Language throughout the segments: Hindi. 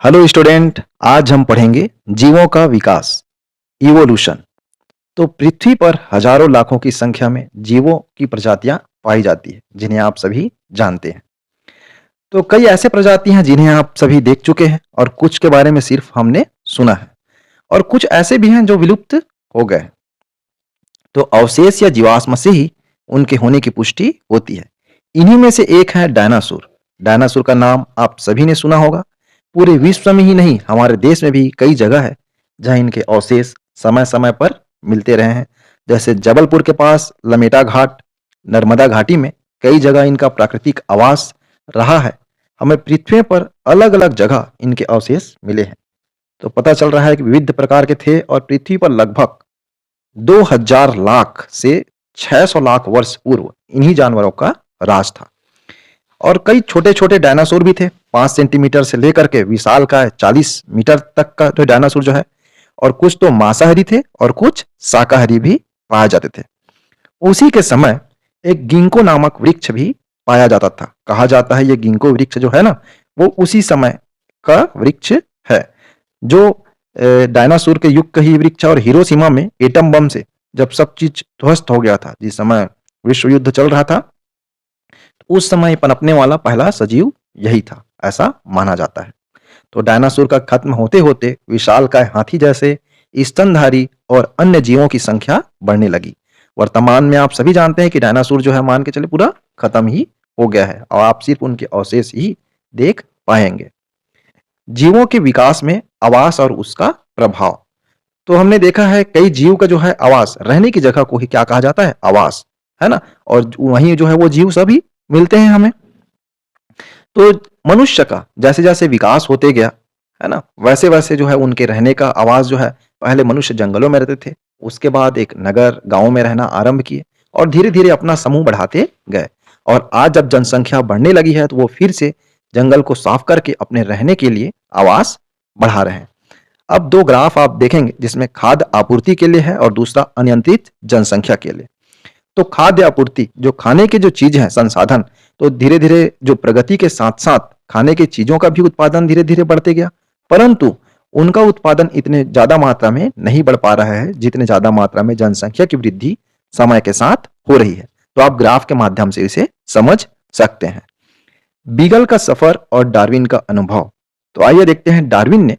हेलो स्टूडेंट, आज हम पढ़ेंगे जीवों का विकास, इवोल्यूशन। तो पृथ्वी पर हजारों लाखों की संख्या में जीवों की प्रजातियां पाई जाती है, जिन्हें आप सभी जानते हैं। तो कई ऐसे प्रजाति हैं जिन्हें आप सभी देख चुके हैं और कुछ के बारे में सिर्फ हमने सुना है, और कुछ ऐसे भी हैं जो विलुप्त हो गए हैं। तो अवशेष या जीवाश्म से ही उनके होने की पुष्टि होती है। इन्हीं में से एक है डायनासोर। डायनासोर का नाम आप सभी ने सुना होगा। पूरे विश्व में ही नहीं, हमारे देश में भी कई जगह है जहां इनके अवशेष समय समय पर मिलते रहे हैं। जैसे जबलपुर के पास लमेटा घाट, नर्मदा घाटी में कई जगह इनका प्राकृतिक आवास रहा है। हमें पृथ्वी पर अलग अलग जगह इनके अवशेष मिले हैं। तो पता चल रहा है कि विविध प्रकार के थे और पृथ्वी पर लगभग 2000 लाख से 600 लाख वर्ष पूर्व इन्हीं जानवरों का राज था। और कई छोटे छोटे डायनासोर भी थे, 5 सेंटीमीटर से लेकर के विशालकाय 40 मीटर तक का जो डायनासोर जो है। और कुछ तो मांसाहारी थे और कुछ शाकाहारी भी पाए जाते थे। उसी के समय एक गिंको नामक वृक्ष भी पाया जाता था। कहा जाता है ये गिंको वृक्ष जो है ना, वो उसी समय का वृक्ष है जो डायनासोर के युग का ही वृक्ष है। और हिरोशिमा में एटम बम से जब सब चीज ध्वस्त हो गया था, जिस समय विश्व युद्ध चल रहा था, उस समय पनपने वाला पहला सजीव यही था, ऐसा माना जाता है। तो डायनासोर का खत्म होते होते विशालकाय हाथी जैसे स्तनधारी और अन्य जीवों की संख्या बढ़ने लगी। वर्तमान में आप सभी जानते हैं कि डायनासोर जो है, मान के चले, पूरा खत्म ही हो गया है और आप सिर्फ उनके अवशेष ही देख पाएंगे। जीवों के विकास में आवास और उसका प्रभाव। तो हमने देखा है कई जीव का जो है आवास, रहने की जगह को ही क्या कहा जाता है? आवास, है ना। और वहीं जो है वो जीव सभी मिलते हैं हमें। तो मनुष्य का जैसे जैसे विकास होते गया, है ना, वैसे वैसे जो है उनके रहने का आवास जो है, पहले मनुष्य जंगलों में रहते थे, उसके बाद एक नगर गांव में रहना आरंभ किए और धीरे धीरे अपना समूह बढ़ाते गए। और आज जब जनसंख्या बढ़ने लगी है तो वो फिर से जंगल को साफ करके अपने रहने के लिए आवास बढ़ा रहे हैं। अब दो ग्राफ आप देखेंगे जिसमें खाद्य आपूर्ति के लिए है और दूसरा अनियंत्रित जनसंख्या के लिए। तो खाद्य आपूर्ति, जो खाने के जो चीज है, संसाधन, तो धीरे धीरे जो प्रगति के साथ साथ खाने की चीजों का भी उत्पादन धीरे धीरे बढ़ते गया, परंतु उनका उत्पादन इतने ज्यादा मात्रा में नहीं बढ़ पा रहा है जितने ज्यादा मात्रा में जनसंख्या की वृद्धि समय के साथ हो रही है। तो आप ग्राफ के माध्यम से इसे समझ सकते हैं। बीगल का सफर और डार्विन का अनुभव। तो आइए देखते हैं। डार्विन ने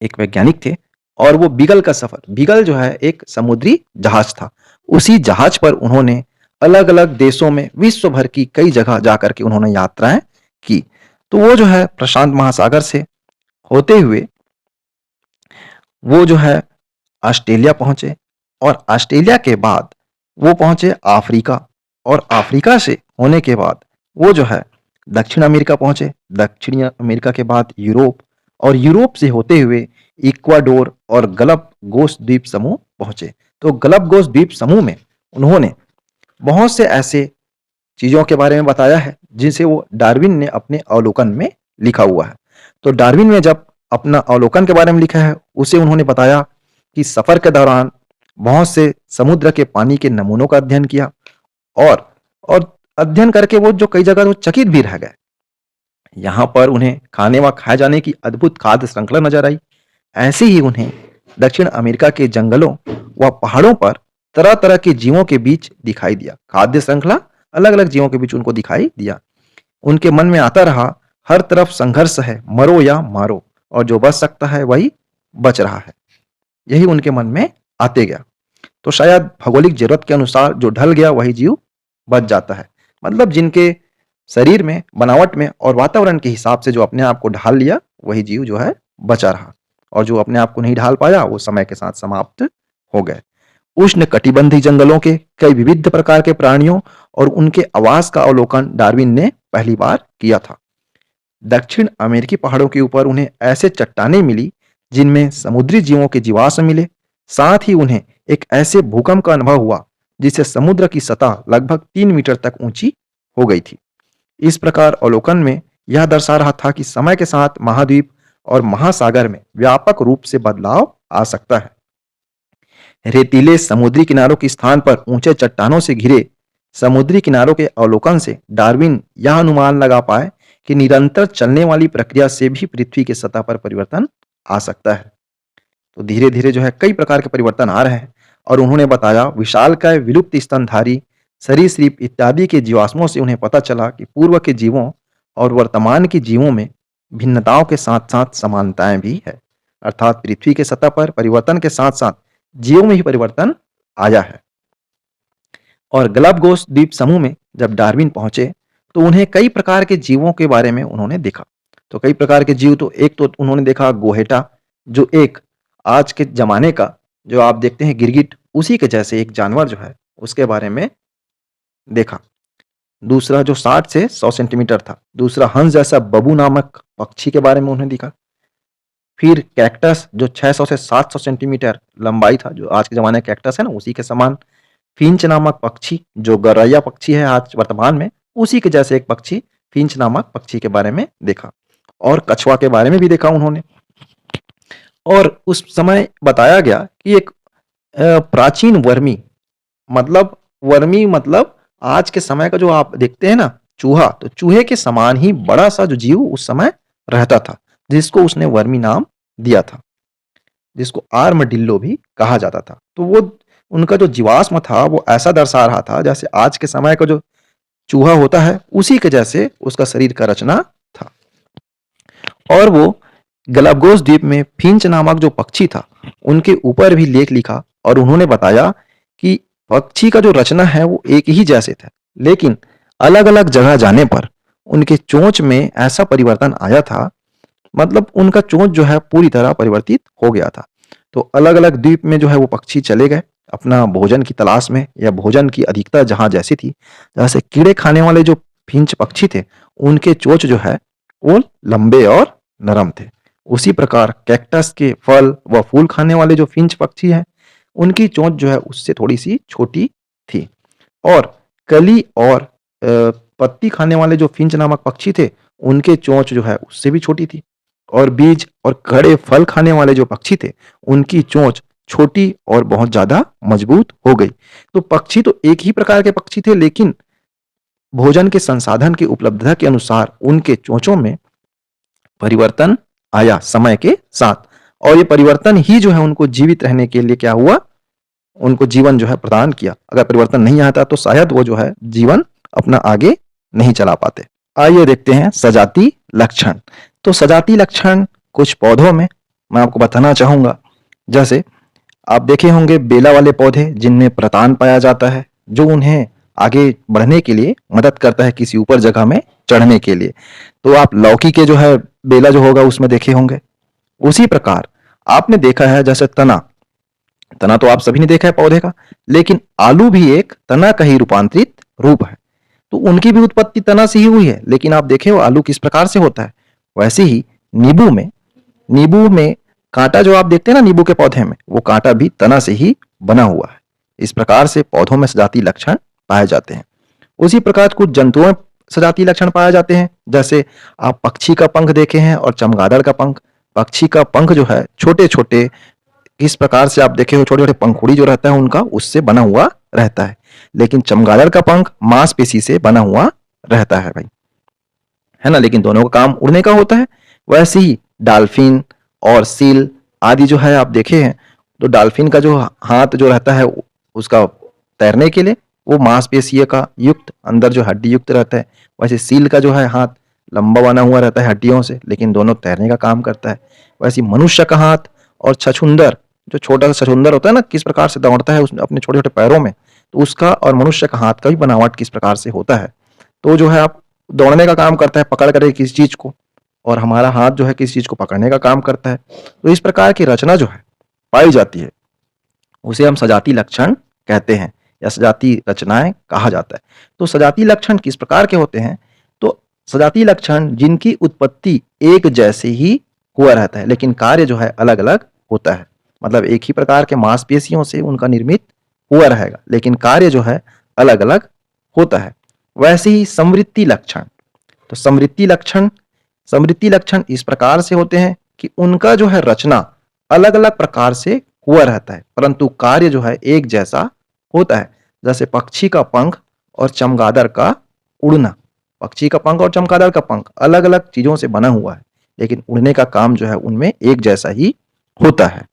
एक वैज्ञानिक थे और वो बीगल का सफर, बीगल जो है एक समुद्री जहाज था, उसी जहाज पर उन्होंने अलग अलग देशों में विश्व भर की कई जगह जाकर के उन्होंने यात्राएं की। तो वो जो है प्रशांत महासागर से होते हुए वो जो है ऑस्ट्रेलिया पहुंचे और ऑस्ट्रेलिया के बाद वो पहुंचे अफ्रीका, और अफ्रीका से होने के बाद वो जो है दक्षिण अमेरिका पहुंचे, दक्षिण अमेरिका के बाद यूरोप, और यूरोप से होते हुए इक्वाडोर और गलपगोस द्वीप समूह पहुंचे। तो गलपगोस द्वीप समूह में उन्होंने बहुत से ऐसे चीजों के बारे में बताया है जिसे वो डार्विन ने अपने अवलोकन में लिखा हुआ है। तो डार्विन ने जब अपना अवलोकन के बारे में लिखा है, उसे उन्होंने बताया कि सफर के दौरान बहुत से समुद्र के पानी के नमूनों का अध्ययन किया और अध्ययन करके वो जो कई जगह वो चकित भी रह गए। यहाँ पर उन्हें खाने व खाए जाने की अद्भुत खाद्य श्रृंखला नजर आई। ऐसे ही उन्हें दक्षिण अमेरिका के जंगलों व पहाड़ों पर तरह तरह के जीवों के बीच दिखाई दिया। खाद्य श्रृंखला अलग अलग जीवों के बीच उनको दिखाई दिया। उनके मन में आता रहा, हर तरफ संघर्ष है, मरो या मारो, और जो बच सकता है वही बच रहा है। यही उनके मन में आते गया। तो शायद भौगोलिक जरूरत के अनुसार जो ढल गया वही जीव बच जाता है। मतलब जिनके शरीर में, बनावट में और वातावरण के हिसाब से जो अपने आप को ढाल लिया, वही जीव जो है बचा रहा, और जो अपने आप को नहीं ढाल पाया वो समय के साथ समाप्त हो गए। उष्ण कटिबंधीय जंगलों के कई विविध प्रकार के प्राणियों और उनके आवास का अवलोकन डार्विन ने पहली बार किया था। दक्षिण अमेरिकी पहाड़ों के ऊपर उन्हें ऐसे चट्टानें मिली जिनमें समुद्री जीवों के जीवाश्म मिले। साथ ही उन्हें एक ऐसे भूकंप का अनुभव हुआ जिससे समुद्र की सतह लगभग 3 मीटर तक ऊंची हो गई थी। इस प्रकार अवलोकन में यह दर्शा रहा था कि समय के साथ महाद्वीप और महासागर में व्यापक रूप से बदलाव आ सकता है। रेतीले समुद्री किनारों के स्थान पर ऊंचे चट्टानों से घिरे समुद्री किनारों के अवलोकन से डार्विन यह अनुमान लगा पाए कि निरंतर चलने वाली प्रक्रिया से भी पृथ्वी की सतह पर परिवर्तन आ सकता है। तो धीरे-धीरे जो है कई प्रकार के परिवर्तन आ रहे हैं और उन्होंने बताया विशालकाय विलुप्त स्तनधारी सरीसृप इत्यादि के जीवाश्मों से उन्हें पता चला कि पूर्व के जीवों और वर्तमान के जीवों में भिन्नताओं के साथ-साथ समानताएं भी है। अर्थात पृथ्वी के सतह पर परिवर्तन के साथ-साथ जीवों में भी परिवर्तन आया है। और गलापागोस द्वीप समूह में जब डार्विन पहुंचे तो उन्हें कई प्रकार के जीवों के बारे में उन्होंने देखा। तो कई प्रकार के जीव, तो एक तो उन्होंने देखा गोहेटा, जो एक आज के ज़माने का जो आप देखते हैं गिरगिट, उसी के जैसे एक जानवर जो है उसके बारे में देखा। दूसरा जो 60 से 100 सेंटीमीटर था। दूसरा हंस जैसा बबू नामक पक्षी के बारे में उन्हें दिखा। फिर कैक्टस जो 600 से 700 सेंटीमीटर लंबाई था, जो आज के ज़माने का कैक्टस है ना उसी के समान। फिंच नामक पक्षी जो गौरैया पक्षी है आज वर्तमान में, उसी के जैसे एक पक्षी फिंच नामक पक्षी के बारे में देखा। और कछुआ के बारे में भी देखा उन्होंने। और उस समय बताया गया कि एक प्राचीन वर्मी मतलब आज के समय का जो आप देखते हैं ना चूहा, तो चूहे के समान ही बड़ा सा जो जीव उस समय रहता था, जिसको उसने वर्मी नाम दिया था, जिसको आर्मडिल्लो भी कहा जाता था। तो वो उनका जो जीवाश्म था वो ऐसा दर्शा रहा था जैसे आज के समय का जो चूहा होता है उसी के जैसे उसका शरीर का रचना था। और वो गलापागोस द्वीप में फिंच नामक जो पक्षी था उनके ऊपर भी लेख लिखा और उन्होंने बताया कि पक्षी का जो रचना है वो एक ही जैसे था, लेकिन अलग-अलग जगह जाने पर उनके चोंच में ऐसा परिवर्तन आया था, मतलब उनका चोंच जो है पूरी तरह परिवर्तित हो गया था। तो अलग-अलग द्वीप में जो है वो पक्षी चले गए अपना भोजन की तलाश में, या भोजन की अधिकता जहाँ जैसी थी। जैसे कीड़े खाने वाले जो फिंच पक्षी थे, उनके चोंच जो है वो लंबे और नरम थे। उसी प्रकार कैक्टस के फल व फूल खाने वाले जो फिंच पक्षी हैं, उनकी चोंच जो है उससे थोड़ी-सी छोटी थी। और कली और पत्ती खाने वाले जो फिंच नामक पक्षी थे, उनके चोंच जो है उससे भी छोटी थी। और बीज और खड़े फल खाने वाले जो पक्षी थे, उनकी चोंच छोटी और बहुत ज़्यादा मजबूत हो गई। तो पक्षी तो एक ही प्रकार के पक्षी थे, लेकिन भोजन के संसाधन की उपलब्धता के अनुसार उनके चोंचों में परिवर्तन आया समय के साथ। और ये परिवर्तन ही जो है उनको जीवित रहने के लिए क्या हुआ, उनको जीवन जो है प्रदान किया। अगर परिवर्तन नहीं आता तो शायद वो जो है जीवन अपना आगे नहीं चला पाते। आइए देखते हैं सजाती लक्षण। तो सजाती लक्षण कुछ पौधों में मैं आपको बताना चाहूंगा। जैसे आप देखे होंगे बेला वाले पौधे जिनमें प्रतान पाया जाता है, जो उन्हें आगे बढ़ने के लिए मदद करता है किसी ऊपर जगह में चढ़ने के लिए। तो आप लौकी के जो है बेला जो होगा उसमें देखे होंगे। उसी प्रकार आपने देखा है जैसे तना, तना तो आप सभी ने देखा है पौधे का, लेकिन आलू भी एक तना का ही रूपांतरित रूप है। तो उनकी भी उत्पत्ति तना से ही हुई है, लेकिन आप देखे हो आलू किस प्रकार से होता है। वैसे ही नींबू में कांटा जो आप देखते हैं ना नींबू के पौधे में, वो कांटा भी तना से ही बना हुआ है। इस प्रकार से पौधों में सजाती लक्षण पाए जाते हैं। उसी प्रकार कुछ जंतुओं में सजाती लक्षण पाए जाते हैं। जैसे आप पक्षी का पंख देखे हैं और चमगादड़ का पंख। पक्षी का पंख जो है छोटे छोटे, इस प्रकार से आप देखे हो छोटे छोटे पंखुड़ी जो रहता है उनका उससे बना हुआ रहता है, लेकिन चमगादड़ का पंख मांसपेशी से बना हुआ रहता है भाई, है ना। लेकिन दोनों का काम उड़ने का होता है। वैसे ही डाल्फिन और सील आदि जो है आप देखे हैं, तो डाल्फिन का जो हाथ जो रहता है उसका तैरने के लिए वो मांसपेशियों का युक्त अंदर जो हड्डी युक्त रहता है। वैसे सील का जो है हाथ लंबा बना हुआ रहता है हड्डियों से, लेकिन दोनों तैरने का काम करता है। वैसे मनुष्य का हाथ और छछूंदर, जो छोटा सा छछूंदर होता है ना, किस प्रकार से दौड़ता है उसने अपने छोटे छोटे पैरों में, तो उसका और मनुष्य का हाथ का भी बनावट किस प्रकार से होता है। तो जो है आप दौड़ने का काम करता है पकड़ कर किसी चीज को, और हमारा हाथ जो है किसी चीज को पकड़ने का काम करता है। तो इस प्रकार की रचना जो है पाई जाती है उसे हम सजाती लक्षण कहते हैं, या सजाती रचनाएं कहा जाता है। तो सजाती लक्षण किस प्रकार के होते हैं, तो सजाती लक्षण जिनकी उत्पत्ति एक जैसे ही हुआ रहता है, लेकिन कार्य जो है अलग अलग होता है। मतलब एक ही प्रकार के मांसपेशियों से उनका निर्मित हुआ रहेगा, लेकिन कार्य जो है अलग अलग होता है। वैसे ही समृद्धि लक्षण, तो समृद्धि लक्षण इस प्रकार से होते हैं कि उनका जो है रचना अलग अलग प्रकार से हुआ रहता है, परंतु कार्य जो है एक जैसा होता है। जैसे पक्षी का पंख और चमगादड़ का उड़ना, पक्षी का पंख और चमगादड़ का पंख अलग अलग चीजों से बना हुआ है, लेकिन उड़ने का काम जो है उनमें एक जैसा ही होता है।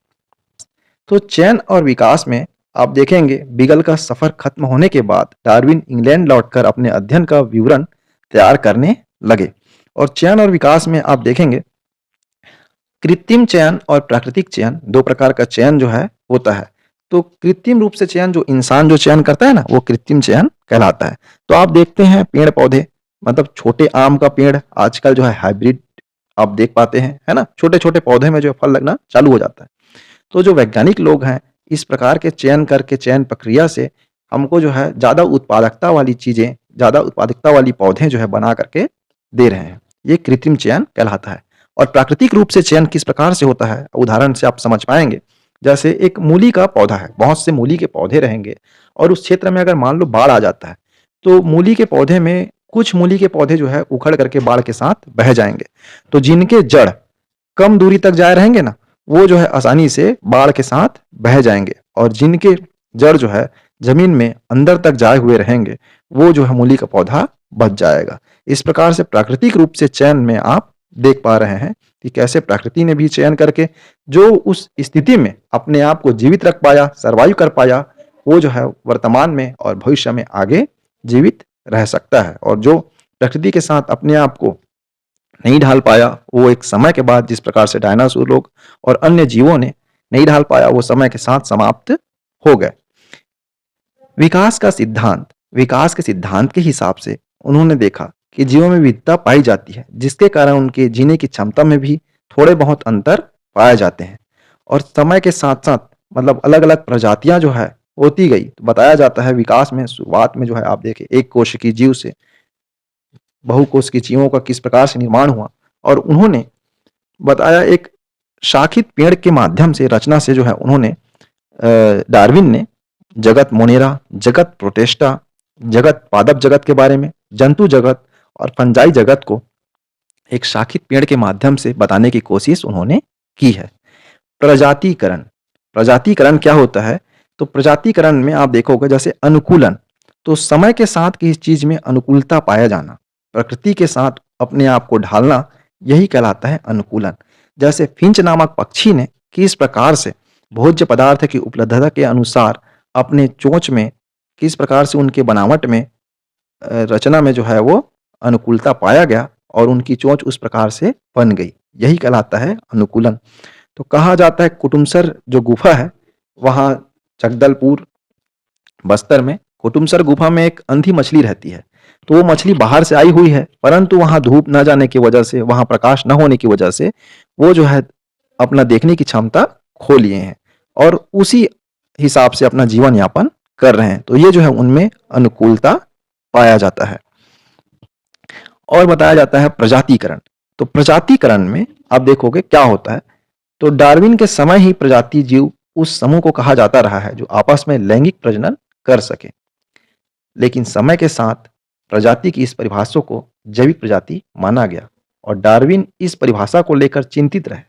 तो चयन और विकास में आप देखेंगे बीगल का सफर खत्म होने के बाद डार्विन इंग्लैंड लौटकर अपने अध्ययन का विवरण तैयार करने लगे। और चयन और विकास में आप देखेंगे कृत्रिम चयन और प्राकृतिक चयन, दो प्रकार का चयन जो है होता है। तो कृत्रिम रूप से चयन, जो इंसान जो चयन करता है ना, वो कृत्रिम चयन कहलाता है। तो आप देखते हैं पेड़ पौधे, मतलब छोटे आम का पेड़ आजकल जो है हाइब्रिड आप देख पाते हैं, है ना, छोटे छोटे पौधे में जो है फल लगना चालू हो जाता है। तो जो वैज्ञानिक लोग हैं इस प्रकार के चयन करके, चयन प्रक्रिया से हमको जो है ज़्यादा उत्पादकता वाली चीज़ें, ज़्यादा उत्पादकता वाली पौधे जो है बना करके दे रहे हैं। ये कृत्रिम चयन कहलाता है। और प्राकृतिक रूप से चयन किस प्रकार से होता है, उदाहरण से आप समझ पाएंगे। जैसे एक मूली का पौधा है, बहुत से मूली के पौधे रहेंगे और उस क्षेत्र में अगर मान लो बाढ़ आ जाता है, तो मूली के पौधे में कुछ मूली के पौधे जो है उखड़ करके बाढ़ के साथ बह जाएंगे। तो जिनके जड़ कम दूरी तक जाए रहेंगे ना, वो जो है आसानी से बाढ़ के साथ बह जाएंगे, और जिनके जड़ जो है जमीन में अंदर तक जाए हुए रहेंगे, वो जो है मूली का पौधा बच जाएगा। इस प्रकार से प्राकृतिक रूप से चयन में आप देख पा रहे हैं कि कैसे प्रकृति ने भी चयन करके जो उस स्थिति में अपने आप को जीवित रख पाया, सरवाइव कर पाया, वो जो है वर्तमान में और भविष्य में आगे जीवित रह सकता है। और जो प्रकृति के साथ अपने आप को नहीं ढाल पाया, वो एक समय के बाद, जिस प्रकार से डायनासोर लोग और अन्य जीवों ने नहीं ढाल पाया, वो समय के साथ समाप्त हो गए। विकास का सिद्धांत, विकास के सिद्धांत के हिसाब से उन्होंने देखा कि जीवों में विविधता पाई जाती है, जिसके कारण उनके जीने की क्षमता में भी थोड़े बहुत अंतर पाए जाते हैं। और समय के साथ साथ मतलब अलग अलग प्रजातियां जो है होती गई। तो बताया जाता है विकास में शुरुआत में जो है आप देखें एक कोशिकीय जीव से बहुकोशिकीय जीवों का किस प्रकार से निर्माण हुआ। और उन्होंने बताया एक शाखित पेड़ के माध्यम से, रचना से जो है उन्होंने डार्विन ने जगत मोनेरा, जगत प्रोटेस्टा, जगत पादप जगत के बारे में, जंतु जगत और फंजाई जगत को एक शाखित पेड़ के माध्यम से बताने की कोशिश उन्होंने की है। प्रजातिकरण, प्रजातिकरण क्या होता है? तो प्रजातिकरण में आप देखोगे जैसे अनुकूलन, तो समय के साथ किसी चीज में अनुकूलता पाया जाना, प्रकृति के साथ अपने आप को ढालना, यही कहलाता है अनुकूलन। जैसे फिंच नामक पक्षी ने किस प्रकार से भोज्य पदार्थ की उपलब्धता के अनुसार अपने चोंच में किस प्रकार से उनके बनावट में रचना में जो है वो अनुकूलता पाया गया और उनकी चोंच उस प्रकार से बन गई, यही कहलाता है अनुकूलन। तो कहा जाता है कुटुमसर जो गुफा है वहाँ जगदलपुर बस्तर में, कुटुमसर गुफा में एक अंधी मछली रहती है। तो वो मछली बाहर से आई हुई है, परंतु वहाँ धूप न जाने की वजह से, वहाँ प्रकाश न होने की वजह से वो जो है अपना देखने की क्षमता खो लिए हैं और उसी हिसाब से अपना जीवन यापन कर रहे हैं। तो ये जो है उनमें अनुकूलता पाया जाता है। और बताया जाता है प्रजातिकरण। तो प्रजातिकरण में आप देखोगे क्या होता है, तो डार्विन के समय ही प्रजाति जीव उस समूह को कहा जाता रहा है जो आपस में लैंगिक प्रजनन कर सके। लेकिन समय के साथ प्रजाति की इस परिभाषा को जैविक प्रजाति माना गया और डार्विन इस परिभाषा को लेकर चिंतित रहे,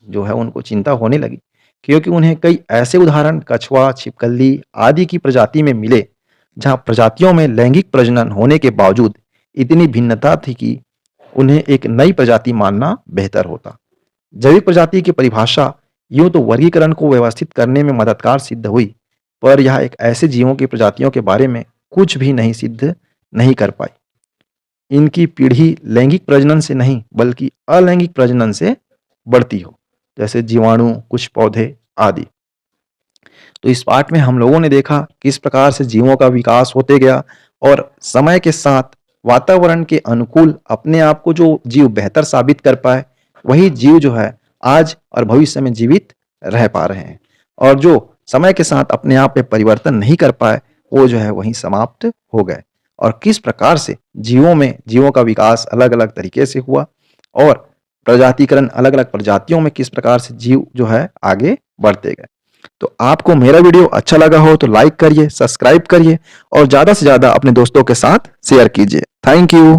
जो है उनको चिंता होने लगी, क्योंकि उन्हें कई ऐसे उदाहरण कछुआ, छिपकली आदि की प्रजाति में मिले जहां प्रजातियों में लैंगिक प्रजनन होने के बावजूद इतनी भिन्नता थी कि उन्हें एक नई प्रजाति मानना बेहतर होता। जैविक प्रजाति की परिभाषा यूं तो वर्गीकरण को व्यवस्थित करने में मददगार सिद्ध हुई, पर यह एक ऐसे जीवों की प्रजातियों के बारे में कुछ भी नहीं सिद्ध नहीं कर पाई इनकी पीढ़ी लैंगिक प्रजनन से नहीं बल्कि अलैंगिक प्रजनन से बढ़ती हो, जैसे जीवाणु, कुछ पौधे आदि। तो इस पाठ में हम लोगों ने देखा किस प्रकार से जीवों का विकास होते गया और समय के साथ वातावरण के अनुकूल अपने आप को जो जीव बेहतर साबित कर पाए, वही जीव जो है आज और भविष्य में जीवित रह पा रहे हैं, और जो समय के साथ अपने आप में परिवर्तन नहीं कर पाए वो जो है वहीं समाप्त हो गए। और किस प्रकार से जीवों का विकास अलग अलग तरीके से हुआ और प्रजातिकरण अलग अलग प्रजातियों में किस प्रकार से जीव जो है आगे बढ़ते गए। तो आपको मेरा वीडियो अच्छा लगा हो तो लाइक करिए, सब्सक्राइब करिए और ज़्यादा से ज़्यादा अपने दोस्तों के साथ शेयर कीजिए। Thank you.